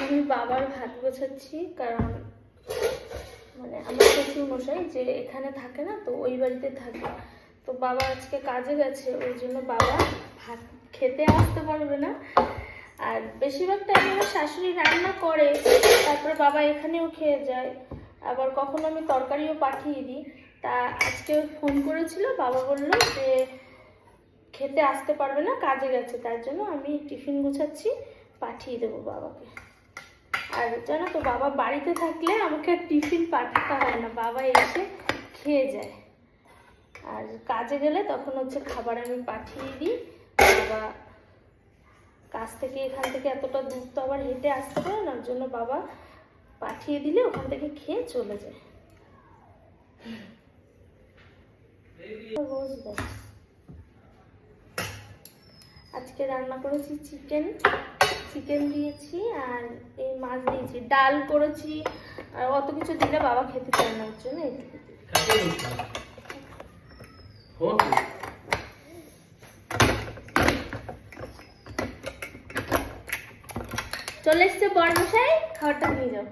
আমি বাবার ভাত গোছাচ্ছি, কারণ মানে আমার শ্বশুর মশাই যে এখানে থাকে না, তো ওই বাড়িতে থাকে। তো বাবা আজকে কাজে গেছে, ওই জন্য বাবা ভাত খেতে আসতে পারবে না। আর বেশিরভাগ টাইম আমার শাশুড়ি রান্না করে, তারপরে বাবা এখানেও খেয়ে যায়। আবার কখনো আমি তরকারিও পাঠিয়ে দিই। তা আজকে ফোন করেছিল, বাবা বললো যে খেতে আসতে পারবে না, কাজে গেছে, তার জন্য আমি টিফিন গুছাচ্ছি, পাঠিয়ে দেবো বাবাকে। আর জানো তো, বাবা বাড়িতে থাকলে আমাকে আর টিফিন পাঠাতে হয় না, বাবা এসে খেয়ে যায়। আর কাজে গেলে তখন হচ্ছে খাবার আমি পাঠিয়ে দিই। বাবা কাজ থেকে এখান থেকে এতটা দূর তো আবার হেঁটে আসতে পারে না, ওর জন্য বাবা পাঠিয়ে দিলে ওখান থেকে খেয়ে চলে যায়। আজকে রান্না করেছি চিকেন দিয়েছি, আর এই মাছ দিয়েছি, ডাল করেছি। আর অত কিছু দিলে বাবা খেতে চায় না, ওর জন্য এইটুকু। চলে এসছে বড়মশাই, খাবারটা নিয়ে যাও।